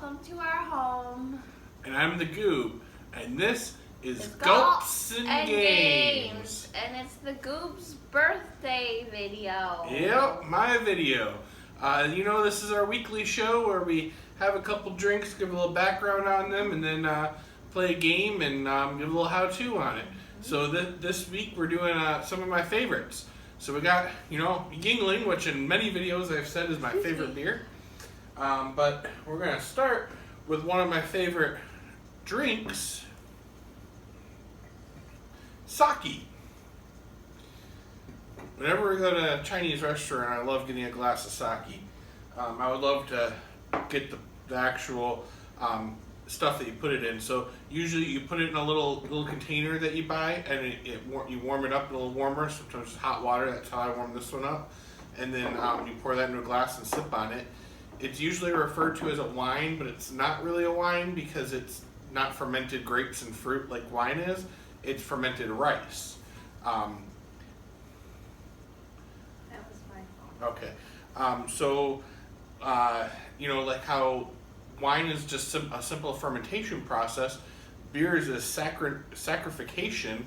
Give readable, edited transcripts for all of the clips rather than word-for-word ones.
welcome to our home. And I'm the Goob, and this is It's Gulps'n'Games. And it's the Goob's birthday video. Yep, my video. This is our weekly show where we have a couple drinks, give a little background on them, and then play a game and give a little how-to on it. So this week we're doing some of my favorites. So we got, Yuengling, which in many videos I've said is my favorite beer. But we're going to start with one of my favorite drinks, sake. Whenever we go to a Chinese restaurant, I love getting a glass of sake. I would love to get the actual stuff that you put it in. So usually you put it in a little container that you buy, and you warm it up a little warmer. Sometimes it's hot water. That's how I warm this one up. And then you pour that into a glass and sip on it. It's usually referred to as a wine, but it's not really a wine because it's not fermented grapes and fruit like wine is. It's fermented rice. That was my fault. Okay. Like how wine is just a simple fermentation process, beer is a saccharification,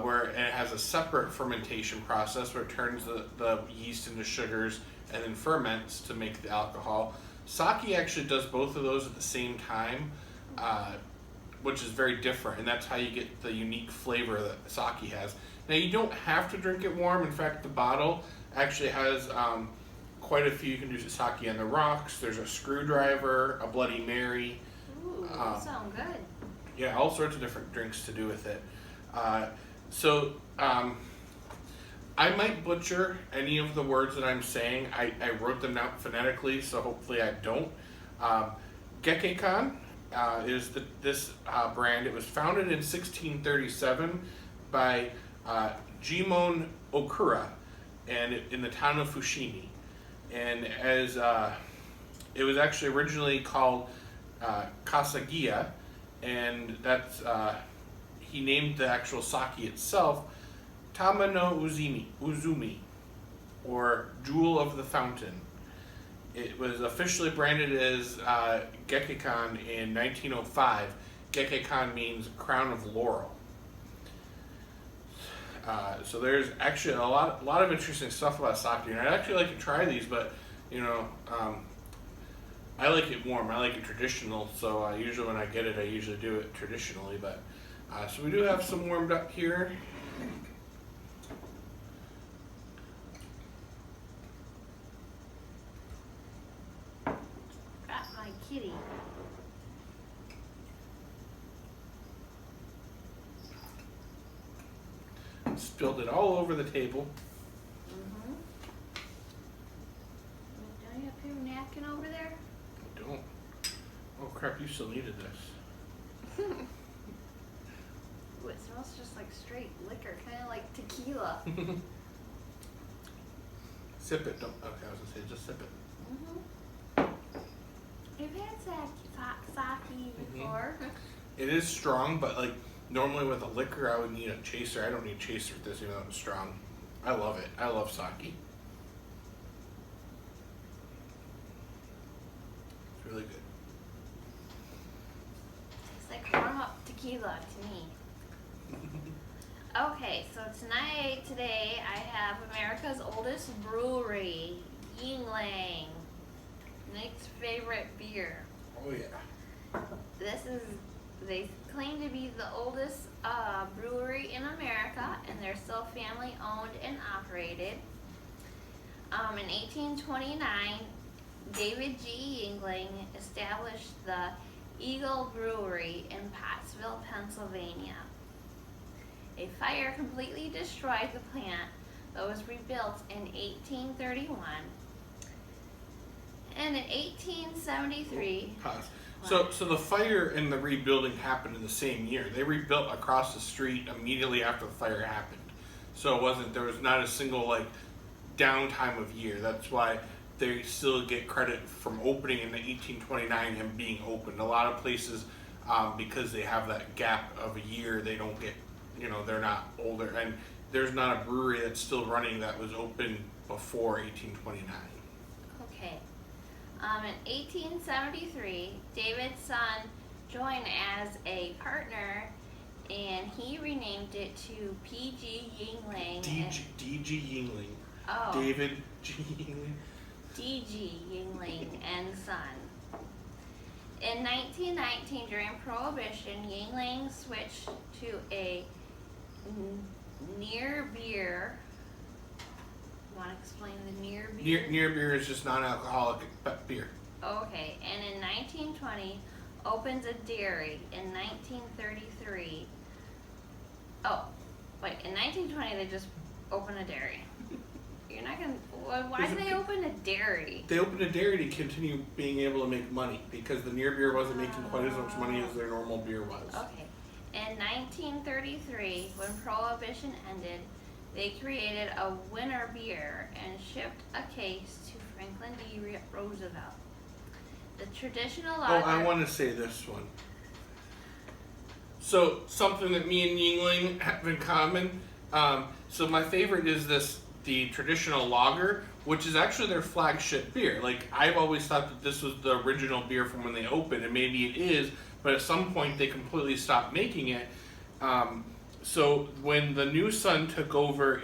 where it has a separate fermentation process where it turns the yeast into sugars and then ferments to make the alcohol. Sake actually does both of those at the same time, which is very different, and that's how you get the unique flavor that sake has. Now, you don't have to drink it warm. In fact, the bottle actually has quite a few. You can do sake on the rocks. There's a screwdriver, a Bloody Mary. Ooh, that sounds good. Yeah, all sorts of different drinks to do with it. I might butcher any of the words that I'm saying. I wrote them out phonetically, so hopefully I don't. Gekkan is this brand. It was founded in 1637 by Jimon Okura, and in the town of Fushimi. And as it was actually originally called Kasagiya, and that's he named the actual sake itself Tama no Uzumi, or Jewel of the Fountain. It was officially branded as Gekkan in 1905. Gekkan means crown of laurel. So there's actually a lot of interesting stuff about sake, and I'd actually like to try these, but I like it warm. I like it traditional, so usually when I get it, I usually do it traditionally. But so we do have some warmed up here. Got my kitty. Spilled it all over the table. Mm-hmm. Don't you have your napkin over there? I don't. Oh crap, you still needed this. Ooh, it smells just like straight liquor, kind of like tequila. Sip it. Don't. Okay, I was gonna say just sip it. Mm-hmm. You've had sake before. It is strong, but like normally with a liquor, I would need a chaser. I don't need a chaser with this, even though it's strong. I love it. I love sake. It's really good. It's like warm up tequila to me. Okay, so today I have America's oldest brewery, Yuengling. Nick's favorite beer. Oh yeah. They claim to be the oldest brewery in America, and they're still family owned and operated. In 1829, David G. Yuengling established the Eagle Brewery in Pottsville, Pennsylvania. A fire completely destroyed the plant, but was rebuilt in 1831. And in 1873... Pause. So the fire and the rebuilding happened in the same year. They rebuilt across the street immediately after the fire happened. So there was not a single downtime of year. That's why they still get credit from opening in the 1829 and being opened. A lot of places, because they have that gap of a year, they don't get, they're not older. And there's not a brewery that's still running that was open before 1829. Okay. In 1873, David's son joined as a partner, and he renamed it to P.G. Yuengling. D.G. Yuengling. Oh. David G. Yuengling. D.G. Yuengling and Son. In 1919, during Prohibition, Yuengling switched to a near beer. Want to explain the near beer? Near beer is just non-alcoholic beer. Okay, and in 1920, opens a dairy. In 1933, in 1920 they just opened a dairy. You're not gonna. Why did they open a dairy? They opened a dairy to continue being able to make money because the near beer wasn't making quite as much money as their normal beer was. Okay. In 1933, when Prohibition ended, they created a winter beer and shipped a case to Franklin D. Roosevelt. The traditional lager. Oh, I want to say this one. So, something that me and Yuengling have in common. So my favorite is the traditional lager, which is actually their flagship beer. Like, I've always thought that this was the original beer from when they opened, and maybe it is, but at some point they completely stopped making it. So when the new son took over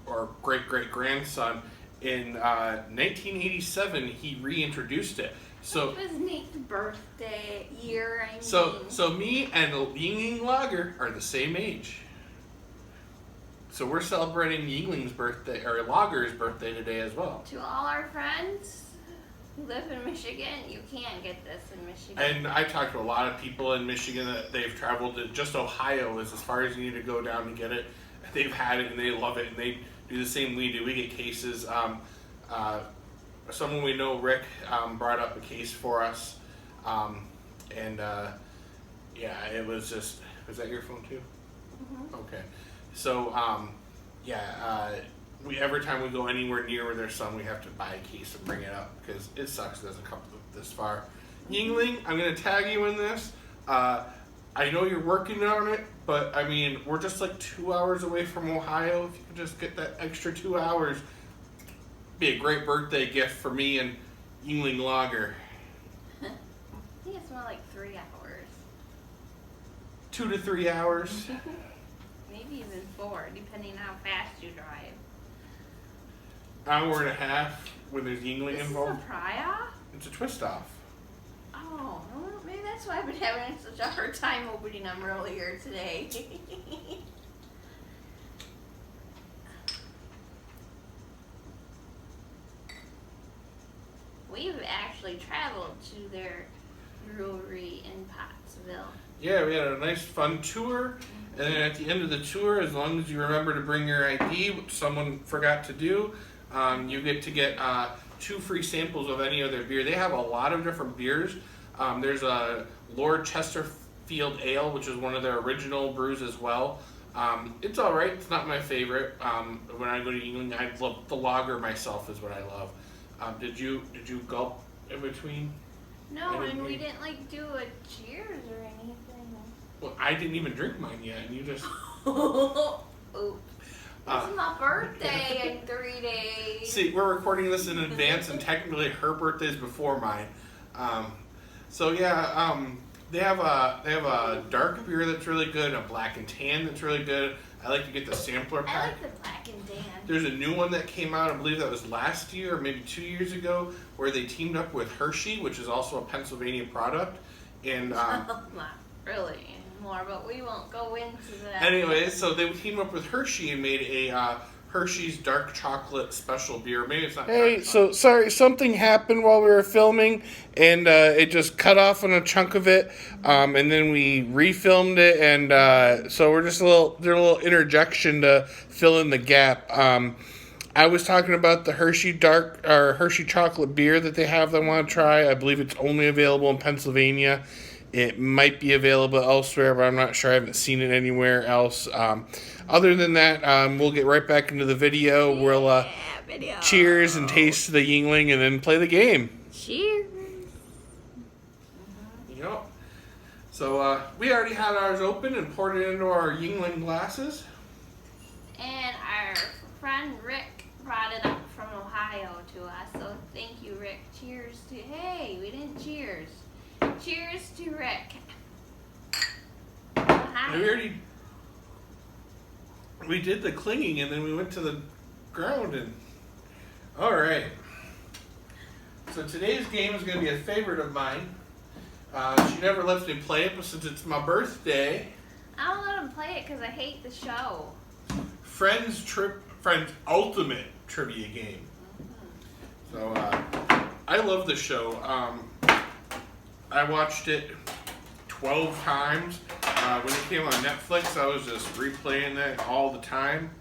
or great-great-grandson, in 1987, he reintroduced it. So it was Nate's birthday year. So me and Yuengling Lager are the same age. So we're celebrating Yuengling's birthday, or Lager's birthday today as well. To all our friends who live in Michigan, you can't get this in Michigan. And I talked to a lot of people in Michigan that they've traveled to. Just Ohio is as far as you need to go down to get it. They've had it and they love it, and they do the same we do. We get cases. Someone we know, Rick, brought up a case for us, it was just. Was that your phone too? Mm-hmm. Okay. So, every time we go anywhere near where there's sun, we have to buy a case and bring it up because it sucks it doesn't come this far. Yuengling, I'm going to tag you in this. I know you're working on it, but I mean, we're just like 2 hours away from Ohio. If you could just get that extra 2 hours, be a great birthday gift for me and Yuengling Lager. I think it's more like 3 hours. 2 to 3 hours. Maybe even 4, depending on how fast you drive. Hour and a half when there's Yuengling involved. This is a pry-off? It's a twist off. Oh, well, maybe that's why I've been having such a hard time opening them earlier today. We've actually traveled to their brewery in Pottsville. Yeah, we had a nice fun tour, and then at the end of the tour, as long as you remember to bring your ID, which someone forgot to do, you get to get 2 free samples of any of their beer. They have a lot of different beers. There's a Lord Chesterfield Ale, which is one of their original brews as well. It's all right. It's not my favorite. When I go to Yuengling, I love the lager myself is what I love. Did you gulp in between? No, and we didn't do a cheers or anything. Well, I didn't even drink mine yet, and you just. Oops. It's my birthday in 3 days. See, we're recording this in advance, and technically her birthday's before mine. They have a dark beer that's really good, a black and tan that's really good. I like to get the sampler pack. I like the black and tan. There's a new one that came out, I believe that was last year or maybe 2 years ago, where they teamed up with Hershey, which is also a Pennsylvania product. And not really anymore, but we won't go into that. Anyway, so they teamed up with Hershey and made a Hershey's dark chocolate special beer. Maybe it's not. Hey, so sorry, something happened while we were filming, and it just cut off on a chunk of it, and then we refilmed it, and so we're just a little interjection to fill in the gap. I was talking about the Hershey Hershey chocolate beer that they have that I want to try. I believe it's only available in Pennsylvania. It might be available elsewhere, but I'm not sure. I haven't seen it anywhere else. Other than that, we'll get right back into the video. We'll cheers and taste the Yuengling and then play the game. Cheers. Yep. So we already had ours open and poured it into our Yuengling glasses. And our friend Rick brought it up from Ohio to us, so thank you, Rick. Cheers to, hey, we didn't cheers. Cheers to Rick. Hi. We did the clinging and then we went to the ground and, all right. So today's game is going to be a favorite of mine. She never lets me play it, but since it's my birthday. I don't let him play it because I hate the show. Friends Ultimate Trivia Game. So I love the show. I watched it 12 times. When it came on Netflix, I was just replaying it all the time.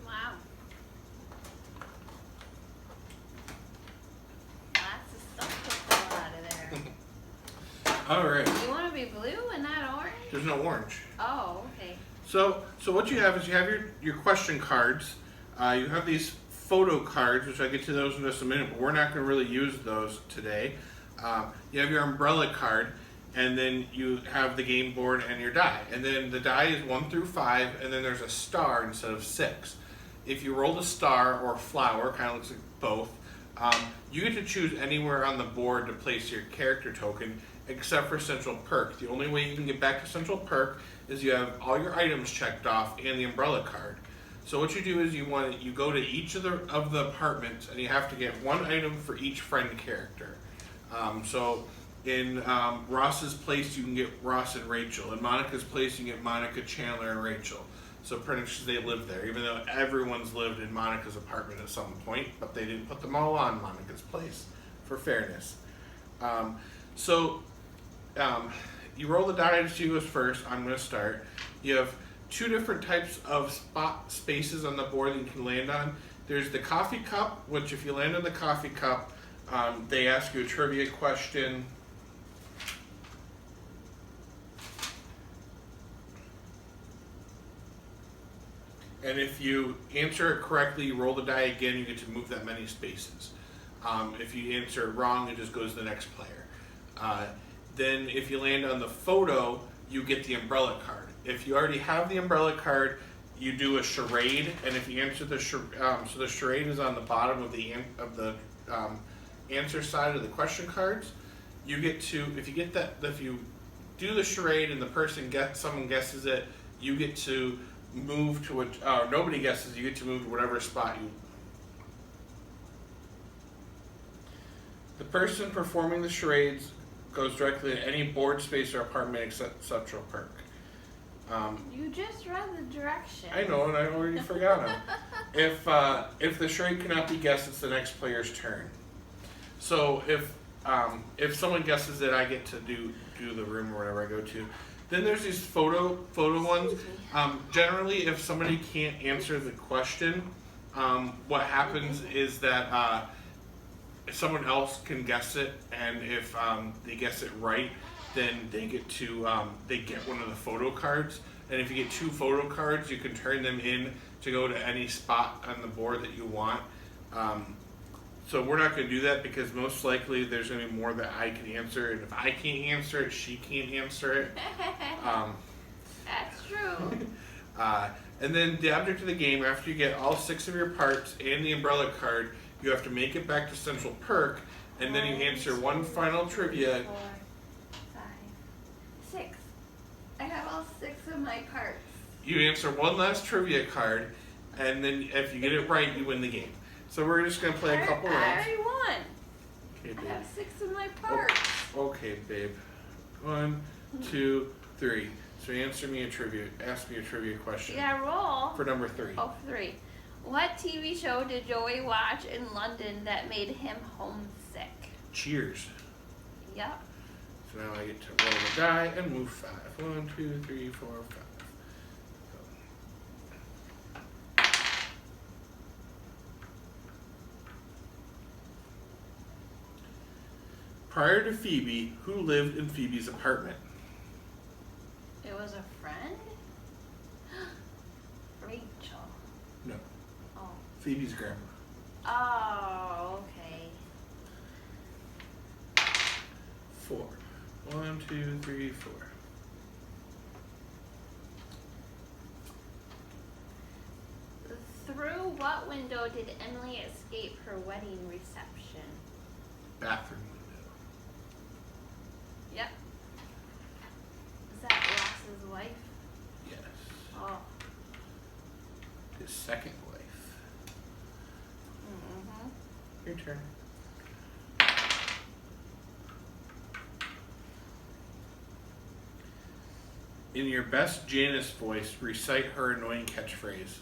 Wow. Lots of stuff to pull out of there. All right. You want to be blue and not orange? There's no orange. Oh, okay. So what you have is you have your question cards. You have these photo cards, which I'll get to those in just a minute, but we're not going to really use those today. You have your umbrella card, and then you have the game board and your die. And then the die is 1 through 5, and then there's a star instead of 6. If you roll a star or a flower, kind of looks like both, you get to choose anywhere on the board to place your character token, except for Central Perk. The only way you can get back to Central Perk is you have all your items checked off and the umbrella card. So what you do is you go to each of the apartments and you have to get one item for each friend character. So in Ross's place you can get Ross and Rachel. In Monica's place you can get Monica, Chandler, and Rachel. So pretty much they live there, even though everyone's lived in Monica's apartment at some point, but they didn't put them all on Monica's place for fairness. You roll the die to see who goes first. I'm going to start. You have 2 different types of spot spaces on the board that you can land on. There's the coffee cup, which if you land on the coffee cup, they ask you a trivia question. And if you answer it correctly, you roll the die again, you get to move that many spaces. If you answer it wrong, it just goes to the next player. Then if you land on the photo, you get the umbrella card. If you already have the umbrella card, you do a charade, and if you answer the so the charade is on the bottom of the answer side of the question cards. You get to, if you do the charade and the person someone guesses it, you get to move to nobody guesses, you get to move to whatever spot you. The person performing the charades goes directly to any board space or apartment except Central Perk. You just read the directions. I know, and I already forgot them. If the charade cannot be guessed, it's the next player's turn. So if someone guesses it, I get to do the room or whatever I go to. Then there's these photo ones. Generally, if somebody can't answer the question, what happens is that someone else can guess it, and if they guess it right, then they get one of the photo cards. And if you get 2 photo cards, you can turn them in to go to any spot on the board that you want. So we're not going to do that because most likely there's going to be more that I can answer, and if I can't answer it, she can't answer it. That's true. And then the object of the game, after you get all 6 of your parts and the umbrella card, you have to make it back to Central Perk, and then you answer one final trivia. 4, 5, 6. I have all 6 of my parts. You answer one last trivia card, and then if you get it right, you win the game. So we're just going to play a couple rounds. I already won. Okay, babe. I have 6 of my parts. Okay, babe. 1, 2, 3. So ask me a trivia question. You gotta roll. For number 3. Oh, 3. What TV show did Joey watch in London that made him homesick? Cheers. Yep. So now I get to roll the die and move 5. 1, 2, 3, 4, 5. Prior to Phoebe, who lived in Phoebe's apartment? It was a friend? Rachel. Phoebe's grandma. Oh, okay. 4. 1, 2, 3, 4. Through what window did Emily escape her wedding reception? Bathroom window. Yep. Is that Ross's wife? Yes. Oh. His second wife. Mm-hmm. Your turn. In your best Janice voice, recite her annoying catchphrase.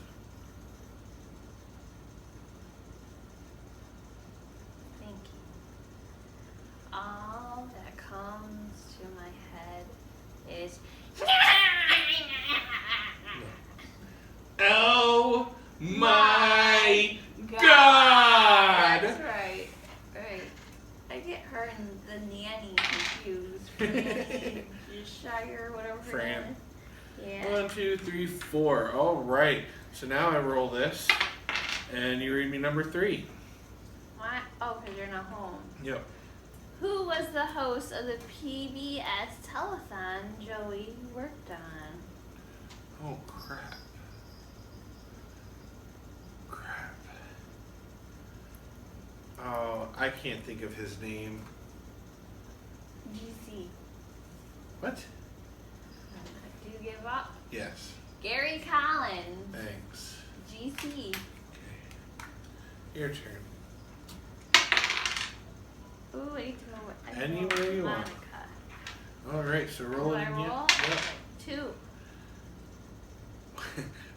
Thank you. All that comes to my head is. Oh my God! That's right. Right. I get her and the nanny confused. Nanny Shire, whatever her Fran. name is. Yeah. 1, 2, 3, 4. All right. So now I roll this, and you read me number 3. What? Oh, because you're not home. Yep. Who was the host of the PBS telethon Joey worked on? Oh crap. Oh, I can't think of his name. GC. What? Do you give up? Yes. Gary Collins. Thanks. GC. Okay. Your turn. Ooh, I need to know what. I need to know Anywhere you want. Monica. All right. So roll Do it I again. roll? Yep. 2.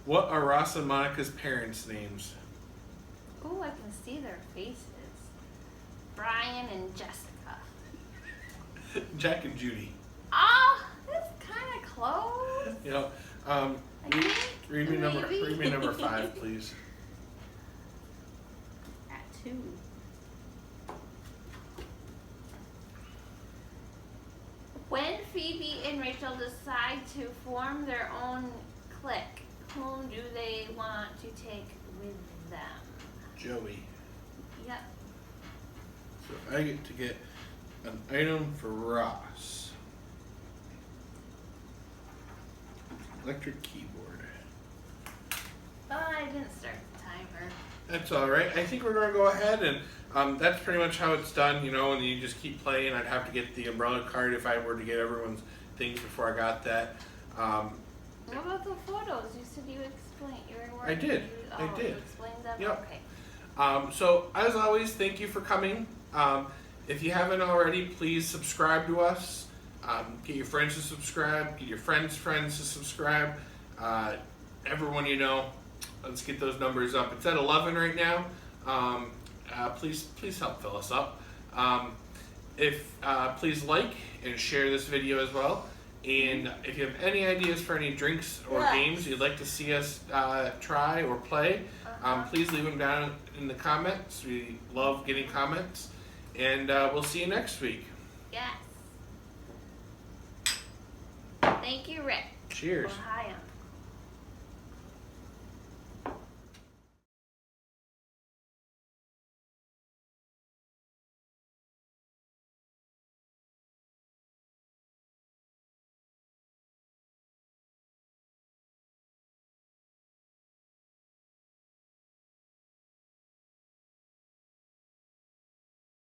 What are Ross and Monica's parents' names? Ooh, I can see their faces. Brian and Jessica. Jack and Judy. Oh, that's kind of close. You know. I think Read me number maybe. 5, please. At 2. When Phoebe and Rachel decide to form their own clique, whom do they want to take with them? Joey. Yep. So I get to get an item for Ross. Electric keyboard. Oh, I didn't start the timer. That's all right. I think we're going to go ahead and that's pretty much how it's done, you know, and you just keep playing. I'd have to get the umbrella card if I were to get everyone's things before I got that. What about the photos? You said you explained. You were I did. I did. You explained them? Yep. Okay. So, as always, thank you for coming. If you haven't already, please subscribe to us. Get your friends to subscribe. Get your friends' friends to subscribe. Everyone you know. Let's get those numbers up. It's at 11 right now. Please help fill us up. Please like and share this video as well. And if you have any ideas for any drinks or games you'd like to see us try or play, please leave them down in the comments. We love getting comments. And we'll see you next week. Yes. Thank you, Rick. Cheers. Ohio.